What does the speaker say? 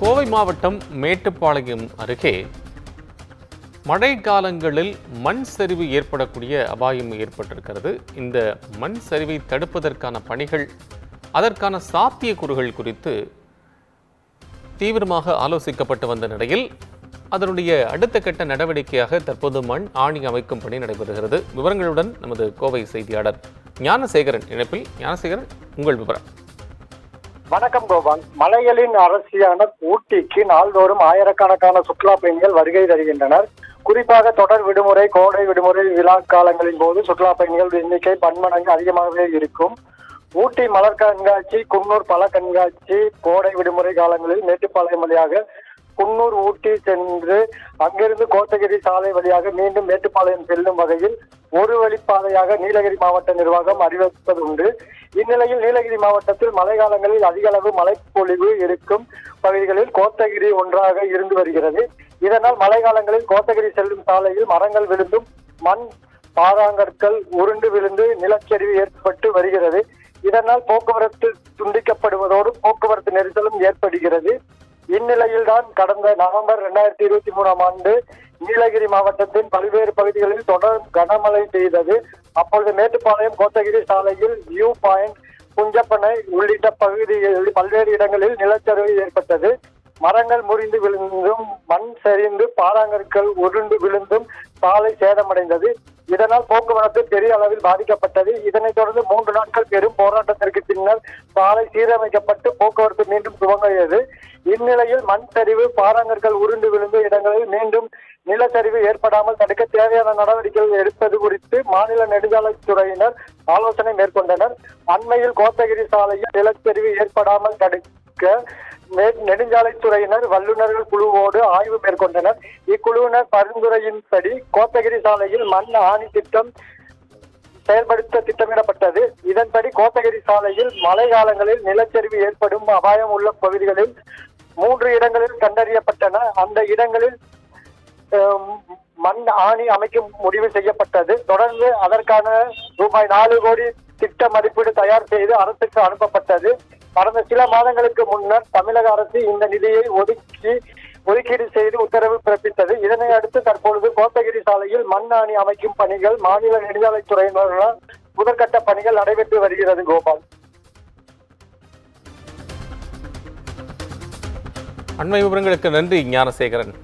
கோவை மாவட்டம் மேட்டுப்பாளையம் அருகே மழை காலங்களில் மண் சரிவு ஏற்படக்கூடிய அபாயம் ஏற்பட்டிருக்கிறது. இந்த மண் சரிவை தடுப்பதற்கான பணிகள், அதற்கான சாத்தியக்கூறுகள் குறித்து தீவிரமாக ஆலோசிக்கப்பட்டு வந்த நிலையில் அதனுடைய அடுத்த கட்ட நடவடிக்கையாக தற்போது மண் ஆணி அமைக்கும் பணி நடைபெறுகிறது. விவரங்களுடன் நமது கோவை செய்தியாளர் ஞானசேகரன் இணைப்பில். ஞானசேகரன், உங்கள் விவரம். வணக்கம் கோபால். மலைகளின் அரசியான ஊட்டிக்கு நாள்தோறும் ஆயிரக்கணக்கான சுற்றுலா பயணிகள் வருகை தருகின்றனர். குறிப்பாக தொடர் விடுமுறை, கோடை விடுமுறை, விழா காலங்களின் போது சுற்றுலா பயணிகள் எண்ணிக்கை பன்மடங்கு அதிகமாகவே இருக்கும். ஊட்டி மலர் கண்காட்சி, குன்னூர் பல கண்காட்சி, கோடை விடுமுறை காலங்களில் மேட்டுப்பாளையம் வழியாக குன்னூர், ஊட்டி சென்று அங்கிருந்து கோத்தகிரி சாலை வழியாக மீண்டும் மேட்டுப்பாளையம் செல்லும் வகையில் ஒரு வழிப்பாதையாக நீலகிரி மாவட்ட நிர்வாகம் அறிவிப்பதுண்டு. இந்நிலையில் நீலகிரி மாவட்டத்தில் மழை காலங்களில் அதிக அளவு மழைப்பொழிவு இருக்கும் பகுதிகளில் கோத்தகிரி ஒன்றாக இருந்து வருகிறது. இதனால் மழை காலங்களில் கோத்தகிரி செல்லும் சாலையில் மரங்கள் விழுந்தும் மண் பாறாங்கற்கள் உருண்டு விழுந்து நிலச்சரிவு ஏற்பட்டு வருகிறது. இதனால் போக்குவரத்து துண்டிக்கப்படுவதோடு போக்குவரத்து நெரிசலும் ஏற்படுகிறது. இந்நிலையில் தான் கடந்த நவம்பர் 2023 நீலகிரி மாவட்டத்தின் பல்வேறு பகுதிகளில் தொடர் கனமழை பெய்தது. அப்பொழுது மேட்டுப்பாளையம் கோத்தகிரி சாலையில் வியூ பாயிண்ட், புஞ்சப்பனை உள்ளிட்ட பகுதிகளில் பல்வேறு இடங்களில் நிலச்சரிவு ஏற்பட்டது. மரங்கள் முறிந்து விழுந்தும் மண் சரிந்து பாறாங்கற்கள் உருண்டு விழுந்தும் சாலை சேதமடைந்தது. இதனால் போக்குவரத்து பெரிய அளவில் பாதிக்கப்பட்டது. இதனைத் தொடர்ந்து 3 நாட்கள் பெரும் போராட்டத்திற்கு பின்னர் சாலை சீரமைக்கப்பட்டு போக்குவரத்து மீண்டும் துவங்கியது. இந்நிலையில் மண் சரிவு, பாறாங்கற்கள் உருண்டு விழுந்த இடங்களில் மீண்டும் நிலச்சரிவு ஏற்படாமல் தடுக்க தேவையான நடவடிக்கைகள் எடுப்பது குறித்து மாநில நெடுஞ்சாலைத்துறையினர் ஆலோசனை மேற்கொண்டனர். அண்மையில் கோத்தகிரி சாலையில் நிலச்சரிவு ஏற்படாமல் தடுக்க நெடுஞ்சாலைத்துறையினர் வல்லுநர்கள் குழுவோடு ஆய்வு மேற்கொண்டனர். இக்குழுவினர் பரிந்துரையின்படி கோத்தகிரி சாலையில் மண் ஆணி திட்டம் செயல்படுத்த திட்டமிடப்பட்டது. இதன்படி கோத்தகிரி சாலையில் மழை காலங்களில் நிலச்சரிவு ஏற்படும் அபாயம் உள்ள பகுதிகளில் 3 இடங்களில் கண்டறியப்பட்டன. அந்த இடங்களில் மண் ஆணி அமைக்கும் முடிவு செய்யப்பட்டது. தொடர்ந்து அதற்கான ரூபாய் 4 கோடி திட்ட மதிப்பீடு தயார் செய்து அரசுக்கு அனுப்பப்பட்டது. கடந்த சில மாதங்களுக்கு முன்னர் தமிழக அரசு இந்த நிதியை ஒதுக்கீடு செய்து உத்தரவு பிறப்பித்தது. இதனை அடுத்து தற்பொழுது கோத்தகிரி சாலையில் மண் ஆணி அமைக்கும் பணிகள் மாநில நெடுஞ்சாலைத்துறையினரால் முதற்கட்ட பணிகள் நடைபெற்று வருகிறது. கோபால், அண்மை விவரங்களுக்கு நன்றி ஞானசேகரன்.